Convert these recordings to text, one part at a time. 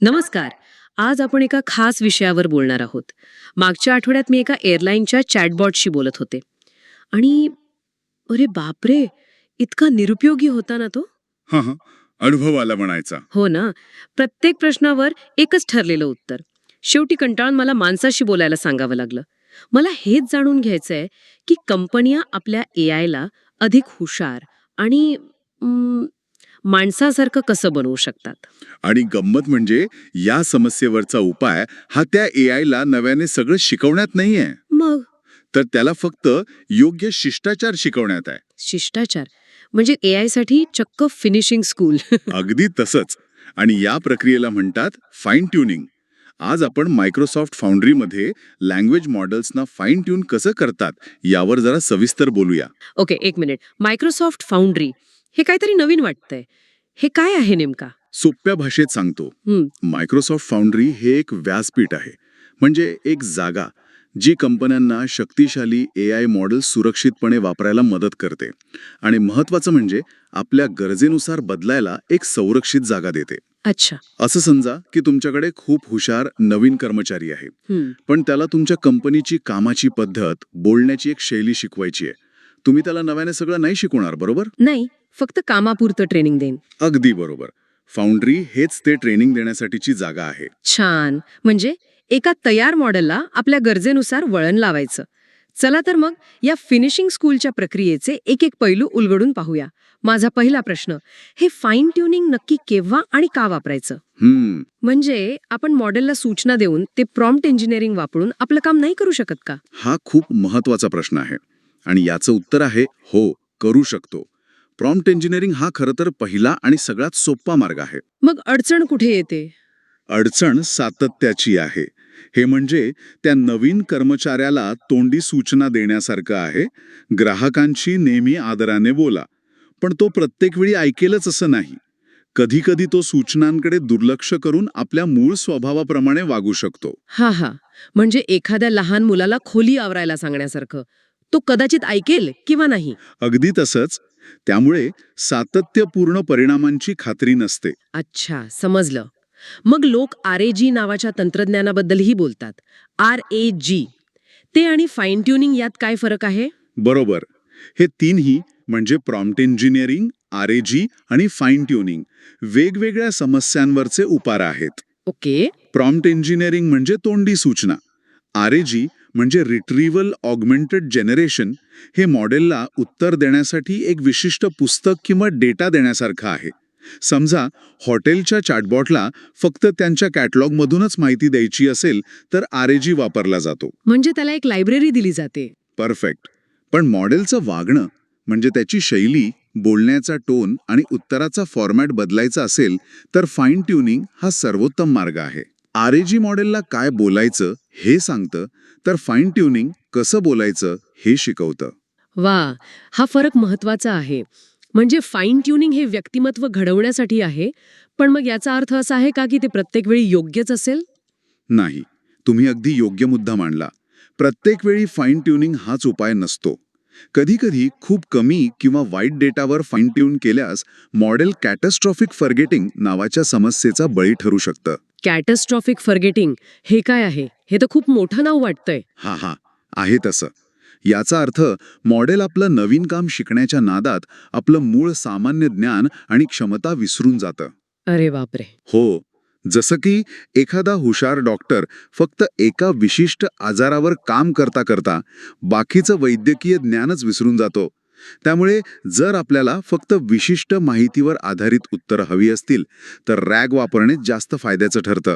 नमस्कार. आज आपण एका खास विषयावर बोलणार आहोत. मागच्या आठवड्यात मी एका एअरलाईनच्या चॅटबॉटशी बोलत होते आणि अरे बापरे, इतका निरुपयोगी होता ना तो. हां, हां. अनुभव आला म्हणायचा. हो ना. प्रत्येक प्रश्नावर एकच ठरलेलं उत्तर. शेवटी कंटाळून मला माणसाशी बोलायला सांगावं लागलं. मला हेच जाणून घ्यायचंय की कंपन्या आपल्या एआयला अधिक हुशार आणि माणसासारखं कसं बनवू शकतात. आणि गंमत म्हणजे या समस्येवरचा उपाय हा त्या एआयला नव्याने सगळं शिकवण्यात नाहीये, मग तर त्याला फक्त योग्य शिष्टाचार शिकवण्यात आहे. शिष्टाचार म्हणजे एआय साठी चक्क फिनिशिंग स्कूल. अगदी तसंच. आणि या प्रक्रियेला म्हणतात फाईन ट्युनिंग. आज आपण मायक्रोसॉफ्ट फाउंड्रीमध्ये लँग्वेज मॉडेल्सना फाईन ट्यून कसं करतात यावर जरा सविस्तर बोलूया. ओके, एक मिनिट. मायक्रोसॉफ्ट फाउंड्री हे काहीतरी नवीन वाटतंय. हे काय आहे नेमका? सोप्या भाषेत सांगतो. हं, मायक्रोसॉफ्ट फाउंड्री हे एक व्यासपीठ आहे, म्हणजे एक जागा जी कंपन्यांना शक्तिशाली एआय मॉडेल सुरक्षितपणे वापरायला मदत करते आणि महत्त्वाचं म्हणजे आपल्या गरजेनुसार बदलायला एक संरक्षित जागा देते. अच्छा. असं समजा की तुमच्याकडे खूप हुशार नवीन कर्मचारी आहे, हं, पण त्याला तुमच्या कंपनीची कामाची पद्धत, बोलण्याची एक शैली शिकवायची आहे. तुम्ही त्याला नव्याने सगळं नाही शिकवणार, बरोबर? नाही, फक्त कामापुरतं ट्रेनिंग देईन. अगदी बरोबर. फाउंड्री हेच ते ट्रेनिंग देण्यासाठीची जागा आहे. छान. म्हणजे एका तयार मॉडेलला आपल्या गरजेनुसार वळण लावायचं. चला तर मग या फिनिशिंग स्कूलच्या प्रक्रियेचे एक एक पैलू उलगडून पाहूया. माझा पहिला प्रश्न, हे फाईन ट्युनिंग नक्की केव्हा आणि का वापरायचं? म्हणजे आपण मॉडेलला सूचना देऊन ते प्रॉम्प्ट इंजिनिअरिंग वापरून आपलं काम नाही करू शकत का? हा खूप महत्वाचा प्रश्न आहे आणि याचं उत्तर आहे हो, करू शकतो. प्रॉम्प्ट इंजिनिअरिंग हा खरं तर पहिला आणि सगळ्यात सोपा मार्ग आहे. मग अडचण कुठे येते? अडचण सातत्याची आहे. हे म्हणजे त्या नवीन कर्मचाऱ्याला तोंडी सूचना देण्यासारखं आहे. ग्राहकांशी नेहमी आदराने बोला, पण तो प्रत्येक वेळी ऐकेलच असं नाही. कधी कधी तो सूचनांकडे दुर्लक्ष करून आपल्या मूळ स्वभावाप्रमाणे वागू शकतो. हा हा. म्हणजे एखाद्या लहान मुलाला खोली आवरायला सांगण्यासारखं. तो कदाचित ऐकेल किंवा नाही. अगदी तसंच. त्यामुळे सातत्यपूर्ण परिणामांची खात्री नसते. अच्छा, समजलं. मग लोक RAG नावाच्या तंत्रज्ञानाबद्दलही बोलतात. RAG. ते आणि फाईन ट्युनिंग यात काय फरक आहे? बरोबर. हे तीनही म्हणजे प्रॉम्प्ट इंजिनिअरिंग, RAG आणि फाईन ट्युनिंग वेगवेगळ्या समस्यांवरचे उपार आहेत. ओके. प्रॉम्प्ट इंजिनिअरिंग म्हणजे तोंडी सूचना. RAG म्हणजे रिट्रीव्हल ऑगमेंटेड जनरेशन. हे मॉडेलला उत्तर देण्यासाठी एक विशिष्ट पुस्तक किंवा डेटा देण्यासारखं आहे. समजा हॉटेलच्या चॅटबॉटला फक्त त्यांच्या कॅटलॉगमधूनच माहिती द्यायची असेल तर RAG वापरला जातो. म्हणजे त्याला एक लायब्ररी दिली जाते. परफेक्ट. पण मॉडेलचं वागणं म्हणजे त्याची शैली, बोलण्याचा टोन आणि उत्तराचा फॉर्मॅट बदलायचा असेल तर फाईन ट्युनिंग हा सर्वोत्तम मार्ग आहे. RAG मॉडेलला काय बोलायचं हे सांगतं, तर फाईन ट्युनिंग कसं बोलायचं हे शिकवतं. वा, हा फरक महत्वाचा आहे. म्हणजे फाईन ट्युनिंग हे व्यक्तिमत्व घडवण्यासाठी आहे, पण मग याचा अर्थ असा आहे का की ते प्रत्येक वेळी योग्यच असेल? नाही, तुम्ही अगदी योग्य मुद्दा मांडला. प्रत्येक वेळी फाईन ट्युनिंग हाच उपाय नसतो. कधीकधी खूप कमी किंवा वाईट डेटावर फाईन ट्यून केल्यास मॉडेल कॅटस्ट्रॉफिक फॉरगेटिंग नावाच्या समस्येचा बळी ठरू शकतं. कॅटस्ट्रॉफिक फॉरगेटिंग हे काय आहे? हे तर खूप मोठं नाव वाटतंय. हा, आहे तसं. याचा अर्थ मॉडेल आपलं नवीन काम शिकण्याच्या नादात आपलं मूळ सामान्य ज्ञान आणि क्षमता विसरून जातं. अरे बापरे. हो, जसं की एखादा हुशार डॉक्टर फक्त एका विशिष्ट आजारावर काम करता करता बाकीचं वैद्यकीय ज्ञानच विसरून जातो. त्यामुळे जर आपल्याला फक्त विशिष्ट माहितीवर आधारित उत्तरं हवी असतील तर रॅग वापरणे जास्त फायद्याचं ठरतं.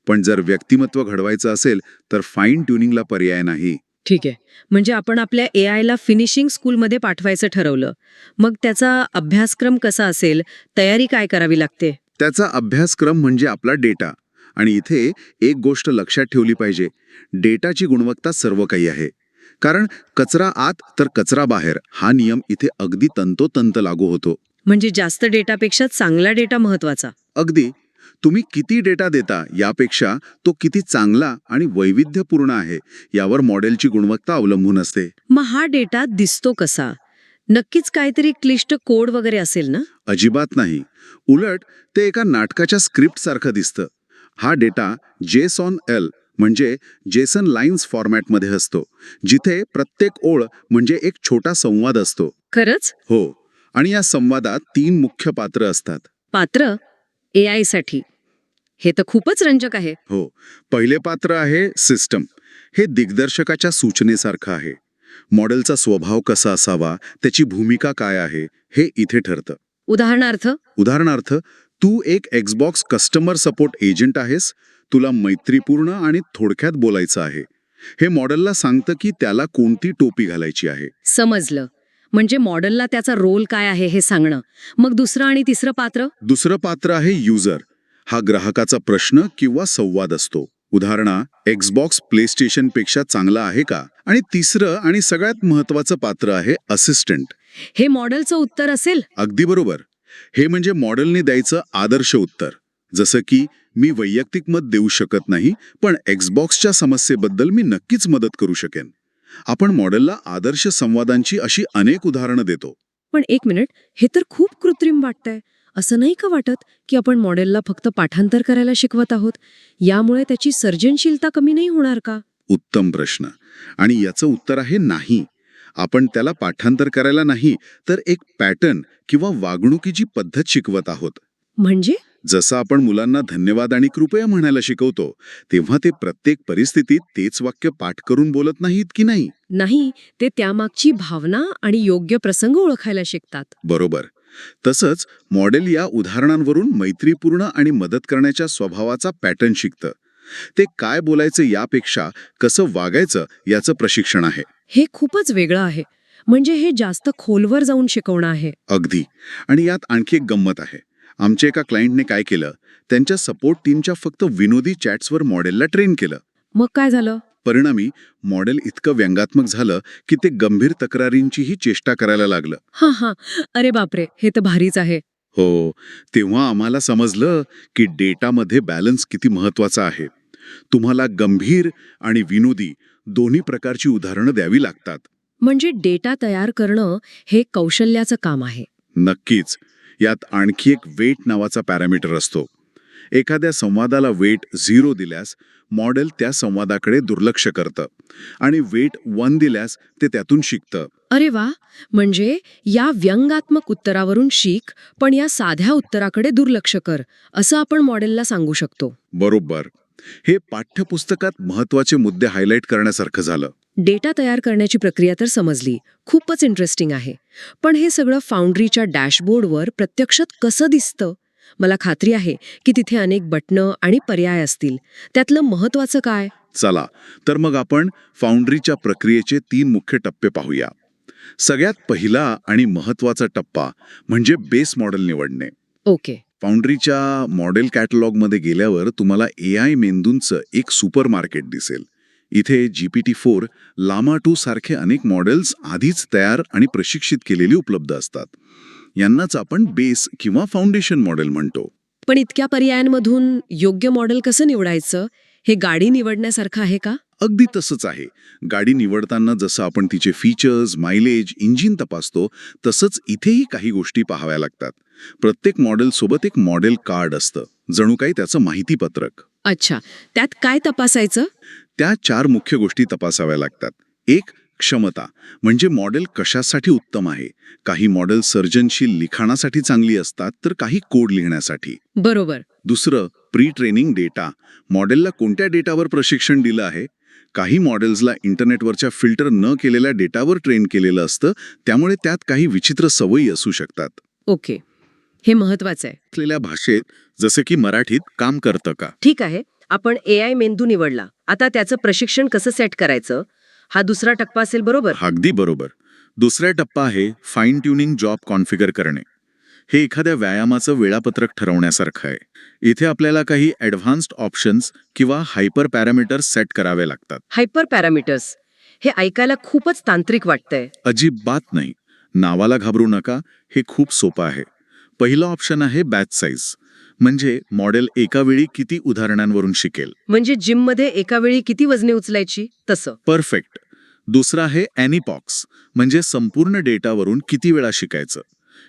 पण जर व्यक्तिमत्व घडवायचं असेल तर फाईन ट्युनिंगला पर्याय नाही. ठीक आहे. म्हणजे आपण आपल्या एआयला फिनिशिंग स्कूलमध्ये पाठवायचं ठरवलं. मग त्याचा अभ्यासक्रम कसा असेल? तयारी काय करावी लागते? त्याचा अभ्यासक्रम म्हणजे आपला डेटा. आणि इथे एक गोष्ट लक्षात ठेवली पाहिजे, डेटाची गुणवत्ता सर्व काही आहे. कारण कचरा आत तर कचरा बाहेर हा नियम इथे अगदी तंतोतंत लागू होतो. म्हणजे जास्त डेटापेक्षा चांगला डेटा महत्वाचा. अगदी. तुम्ही किती डेटा देता यापेक्षा तो किती चांगला आणि वैविध्यपूर्ण आहे यावर मॉडेलची गुणवत्ता अवलंबून असते. मग हा डेटा दिसतो कसा? नक्कीच काहीतरी क्लिष्ट कोड वगैरे असेल ना? अजिबात नाही. उलट ते एका नाटकाच्या स्क्रिप्ट सारखं दिसतं. हा डेटा JSON-L म्हणजे जेसन लाईन्स फॉर्मॅटमध्ये असतो, जिथे प्रत्येक ओळ म्हणजे एक छोटा संवाद असतो. खरंच? हो, आणि या संवादात 3 मुख्य पात्र असतात. पात्र AI साठी हे तर खूपच रंजक आहे. हो, पहिले पात्र आहे सिस्टम. हे दिग्दर्शकाच्या सूचनेसारखं आहे. मॉडेलचा स्वभाव कसा असावा, त्याची भूमिका काय आहे, हे इथे ठरतं. उदाहरणार्थ तू एक Xbox कस्टमर सपोर्ट एजंट आहेस. तुला मैत्रीपूर्ण आणि थोडक्यात बोलायचं आहे. हे मॉडेलला सांगतं की त्याला कोणती टोपी घालायची आहे. समजलं. म्हणजे मॉडेलला त्याचा रोल काय आहे हे सांगणं. मग दुसरं आणि तिसरं पात्र? दुसरं पात्र आहे युजर. हा ग्राहकाचा प्रश्न किंवा संवाद असतो. उदाहरणा, Xbox प्लेस्टेशन पेक्षा चांगला आहे का? आणि तिसरं आणि सगळ्यात महत्वाचं पात्र आहे असिस्टंट. हे मॉडेलचं उत्तर असेल? अगदी बरोबर. हे म्हणजे मॉडेलने द्यायचं आदर्श उत्तर. जसं की, मी वैयक्तिक मत देऊ शकत नाही, पण Xboxच्या समस्येबद्दल मी नक्कीच मदत करू शकेन. आपण मॉडेलला आदर्श संवादांची अशी अनेक उदाहरणं देतो. पण एक मिनिट, हे तर खूप कृत्रिम वाटतंय. असं नाही का वाटत की आपण मॉडेलला फक्त पाठांतर करायला शिकवत आहोत? यामुळे त्याची सर्जनशीलता कमी नाही होणार का? उत्तम प्रश्न. आणि याचं उत्तर आहे नाही. आपण त्याला पाठांतर करायला नाही, तर एक पॅटर्न किंवा वागणुकीची पद्धत शिकवत आहोत. म्हणजे? जसं आपण मुलांना धन्यवाद आणि कृपया म्हणायला शिकवतो, तेव्हा ते प्रत्येक परिस्थितीत तेच वाक्य पाठ करून बोलत नाहीत की नाही? नाही, ते त्यामागची भावना आणि योग्य प्रसंग ओळखायला शिकतात. बरोबर. तसंच मॉडेल या उदाहरणांवरून मैत्रीपूर्ण आणि मदत करण्याच्या स्वभावाचा पॅटर्न शिकतं. ते काय बोलायचं यापेक्षा कसं वागायचं याचं प्रशिक्षण आहे. हे खूपच वेगळं आहे. म्हणजे हे जास्त खोलवर जाऊन शिकवणं आहे. अगदी. आणि यात आणखी एक गंमत आहे. आमच्या एका क्लायंटने काय केलं, त्यांच्या सपोर्ट टीमच्या फक्त विनोदी चॅट्सवर मॉडेलला ट्रेन केलं. मग काय झालं? परिणामी मॉडेल इतकं व्यंगात्मक झालं की ते गंभीर तक्रारींचीही चेष्टा करायला लागलं. हां. अरे बापरे, हे तर भारीच आहे. हो, तेव्हा आम्हाला समजलं की डेटामध्ये बॅलन्स किती महत्वाचा आहे. तुम्हाला गंभीर आणि विनोदी दोन्ही प्रकारची उदाहरणं द्यावी लागतात. म्हणजे डेटा तयार करणं हे कौशल्याचं काम आहे. नक्कीच. यात आणखी एक वेट नावाचा पॅरामीटर असतो. एखाद्या संवादाला वेट 0 दिल्यास मॉडेल त्या संवादाकडे दुर्लक्ष करतं आणि वेट 1 दिल्यास ते त्यातून शिकतं. अरे वा, म्हणजे या व्यंगात्मक उत्तरावरून शिक, पण या साध्या उत्तराकडे दुर्लक्ष कर, असं आपण मॉडेलला सांगू शकतो. बरोबर. हे पाठ्यपुस्तकात महत्वाचे मुद्दे हायलाईट करण्यासारखं झालं. डेटा तयार करण्याची प्रक्रिया तर समजली, खूपच इंटरेस्टिंग आहे. पण हे सगळं फाउंड्रीच्या डॅशबोर्डवर प्रत्यक्षात कसं दिसतं? मला खात्री आहे की तिथे अनेक बटणं आणि पर्याय असतील. त्यातलं महत्वाचं काय? चला, तर मग आपण फाउंड्रीच्या प्रक्रियेचे 3 मुख्य टप्पे पाहूया. सगळ्यात पहिला आणि महत्वाचा टप्पा म्हणजे बेस मॉडेल निवडणे. ओके. फाउंड्रीच्या मॉडेल कॅटलॉगमध्ये गेल्यावर तुम्हाला AI मेंदूंचं एक सुपर मार्केट दिसेल. इथे GPT-4, लामा 2 सारखे अनेक मॉडेल्स आधीच तयार आणि प्रशिक्षित केलेली उपलब्ध असतात. यांनाच आपण बेस किंवा फाउंडेशन मॉडेल म्हणतो. पण इतक्या पर्यायांमधून योग्य मॉडेल कसं निवडायचं? हे गाडी निवडण्यासारखं आहे का? अगदी तसंच आहे. गाडी निवडताना जसं आपण तिचे फीचर्स, मायलेज, इंजिन तपासतो, तसंच इथेही काही गोष्टी पाहाव्या लागतात. प्रत्येक मॉडेलसोबत एक मॉडेल कार्ड असतं, जणू काही त्याचं माहितीपत्रक. अच्छा, त्यात काय तपासायचं? त्या 4 मुख्य गोष्टी तपासाव्या लागतात. एक, क्षमता, म्हणजे मॉडेल कशासाठी उत्तम आहे. काही मॉडेल सर्जनशील लिखाणासाठी चांगली असतात, तर काही कोड लिहिण्यासाठी. बरोबर. दुसरं, प्री ट्रेनिंग डेटा, मॉडेलला कोणत्या डेटावर प्रशिक्षण दिलं आहे. काही मॉडेल्सला इंटरनेटवरच्या फिल्टर न केलेल्या डेटावर ट्रेन केलेलं असतं, त्यामुळे त्यात काही विचित्र सवयी असू शकतात. ओके, हे महत्वाचं आहे. असलेल्या भाषेत, जसे की मराठीत, काम करतं का? ठीक आहे, आपण AI मेंदू निवडला. आता त्याचं प्रशिक्षण कसं सेट करायचं? हा दुसरा टप्पा असेल, बरोबर? अगदी बरोबर. दुसरा टप्पा आहे फाईन ट्युनिंग जॉब कॉन्फिगर करणे. हे एखाद्या व्यायामाचं वेळापत्रक ठरवण्यासारखं आहे. इथे आपल्याला काही ॲडव्हान्स्ड ऑप्शन्स किंवा हायपर पॅरामीटर्स सेट करावे लागतात. हायपर पॅरामीटर्स, हे ऐकायला खूपच तांत्रिक वाटतंय. अजिबात नाही. नावाला घाबरू नका, हे खूप सोपं आहे. पहिलं ऑप्शन आहे बॅच साईज, म्हणजे मॉडेल एका वेळी किती उदाहरणांवरून शिकेल. म्हणजे जिममध्ये एका वेळी किती वजने उचलायची तसं. परफेक्ट. दुसरा आहे ॲनिपॉक्स, म्हणजे संपूर्ण डेटावरून किती वेळा शिकायचं.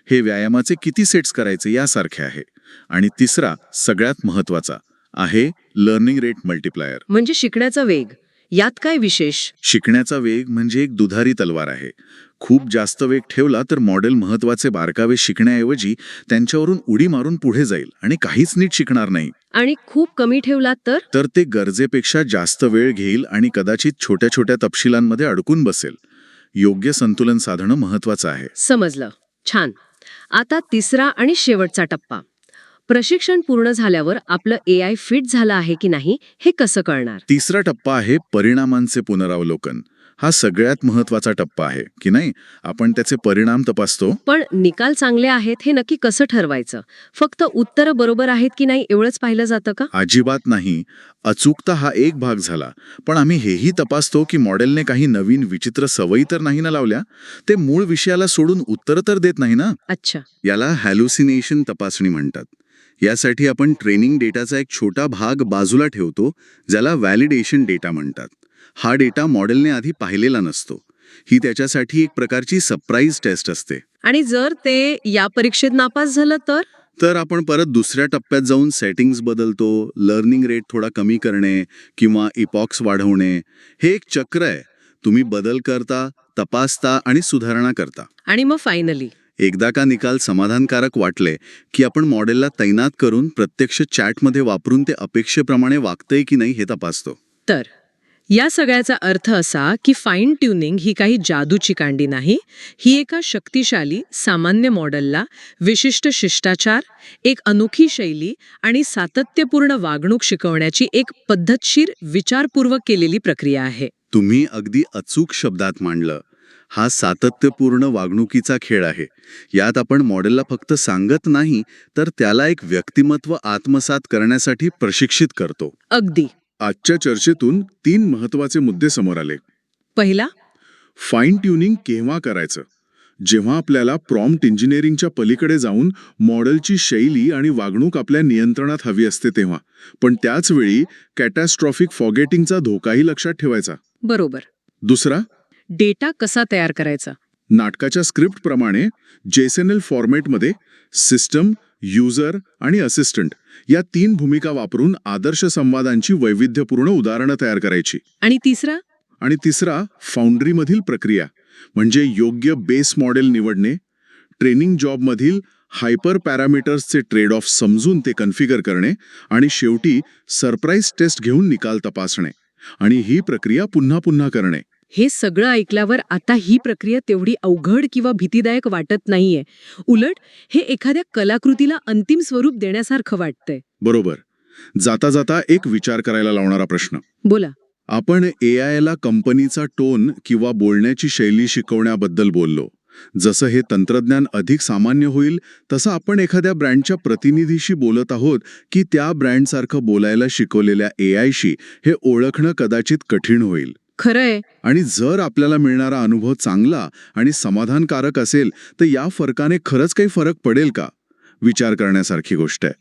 हे व्यायामाचे किती सेट्स करायचे यासारखे आहे. आणि तिसरा, सगळ्यात महत्वाचा, आहे लर्निंग रेट मल्टिप्लायर. म्हणजे शिकण्याचा वेग. यात काय विशेष? शिकण्याचा वेग म्हणजे एक दुधारी तलवार आहे. खूप जास्त वेग ठेवला तर मॉडेल महत्वाचे बारकावे शिकण्याऐवजी त्यांच्यावरून उडी मारून पुढे जाईल आणि काहीच नीट शिकणार नाही. आणि खूप कमी ठेवलात तर? ते गरजेपेक्षा जास्त वेळ घेईल आणि कदाचित छोट्या छोट्या तपशिलांमध्ये अडकून बसेल. योग्य संतुलन साधणं महत्वाचं आहे. समजलं. छान. आता तिसरा आणि शेवटचा टप्पा. प्रशिक्षण पूर्ण झाल्यावर आपलं AI फिट झालं आहे की नाही हे कसं कळणार? तिसरा टप्पा आहे परिणामांचे पुनरावलोकन. हा सगळ्यात महत्वाचा टप्पा आहे की नाही. आपण त्याचे परिणाम तपासतो. पण निकाल चांगले आहेत हे नक्की कसं ठरवायचं? फक्त उत्तरं बरोबर आहेत की नाही एवढंच पाहिलं जातं का? अजिबात नाही. अचूकता हा एक भाग झाला, पण आम्ही हेही तपासतो की मॉडेलने काही नवीन विचित्र सवयी तर नाही ना लावल्या. ते मूळ विषयाला सोडून उत्तरं तर देत नाही ना. अच्छा. याला हॅल्युसिनेशन तपासणी म्हणतात. यासाठी आपण ट्रेनिंग डेटाचा एक छोटा भाग बाजूला ठेवतो, ज्याला व्हॅलिडेशन डेटा म्हणतात. हा डेटा मॉडेलने आधी पाहिलेला नसतो. ही त्याच्यासाठी एक प्रकारची सरप्राईज टेस्ट असते. आणि जर ते या परीक्षेत नापास झालं तर? आपण परत दुसऱ्या टप्प्यात जाऊन सेटिंग्ज बदलतो. लर्निंग रेट थोडा कमी करणे किंवा इपॉक्स वाढवणे. हे एक चक्र आहे. तुम्ही बदल करता, तपासता आणि सुधारणा करता. आणि मग फायनली एकदा का निकाल समाधानकारक वाटले की आपण मॉडेलला तैनात करून प्रत्यक्ष चॅटमध्ये वापरून ते अपेक्षेप्रमाणे वागतंय की नाही हे तपासतो. तर या सगळ्याचा अर्थ असा की फाईन ट्युनिंग ही काही जादूची कांडी नाही. ही एका शक्तिशाली सामान्य मॉडेलला विशिष्ट शिष्टाचार, एक अनोखी शैली आणि सातत्यपूर्ण वागणूक शिकवण्याची एक पद्धतशीर विचारपूर्वक केलेली प्रक्रिया आहे. तुम्ही अगदी अचूक शब्दात मांडलं. हा सातत्यपूर्ण वागणुकीचा खेळ आहे. यात आपण मॉडेलला फक्त सांगत नाही, तर त्याला एक व्यक्तिमत्व आत्मसात करण्यासाठी प्रशिक्षित करतो. अगदी. आजच्या चर्चेतून 3 महत्वाचे मुद्दे समोर आले. पहिला, फाईन ट्युनिंग केव्हा करायचं? जेव्हा आपल्याला प्रॉम्प्ट इंजिनिअरिंगच्या पलीकडे जाऊन मॉडेलची शैली आणि वागणूक आपल्या नियंत्रणात हवी असते तेव्हा. पण त्याच वेळी कॅटॅस्ट्रॉफिक फॉगेटिंगचा धोकाही लक्षात ठेवायचा. बरोबर. दुसरा, डेटा कसा तयार करायचा? नाटकाच्या स्क्रिप्टप्रमाणे JSON फॉर्मॅटमध्ये सिस्टम, युजर आणि असिस्टंट या 3 भूमिका वापरून आदर्श संवादांची वैविध्यपूर्ण उदाहरणं तयार करायची. आणि तिसरा, फाउंड्रीमधील प्रक्रिया म्हणजे योग्य बेस मॉडेल निवडणे, ट्रेनिंग जॉबमधील हायपर पॅरामीटर्सचे ट्रेड ऑफ समजून ते कन्फिगर करणे आणि शेवटी सरप्राईज टेस्ट घेऊन निकाल तपासणे. आणि ही प्रक्रिया पुन्हा पुन्हा करणे. हे सगळं ऐकल्यावर आता ही प्रक्रिया तेवढी अवघड किंवा भीतीदायक वाटत नाहीये. उलट हे एखाद्या कलाकृतीला अंतिम स्वरूप देण्यासारखं वाटतंय. बरोबर. जाता जाता एक विचार करायला लावणारा प्रश्न. बोला. आपण AIला कंपनीचा टोन किंवा बोलण्याची शैली शिकवण्याबद्दल बोललो. जसं हे तंत्रज्ञान अधिक सामान्य होईल तसं आपण एखाद्या ब्रँडच्या प्रतिनिधीशी बोलत आहोत की त्या ब्रँडसारखं बोलायला शिकवलेल्या AIशी हे ओळखणं कदाचित कठीण होईल. खरंय. आणि जर आपल्याला मिळणारा अनुभव चांगला आणि समाधानकारक असेल तर या फरकाने खरंच काही फरक पडेल का? विचार करण्यासारखी गोष्ट आहे.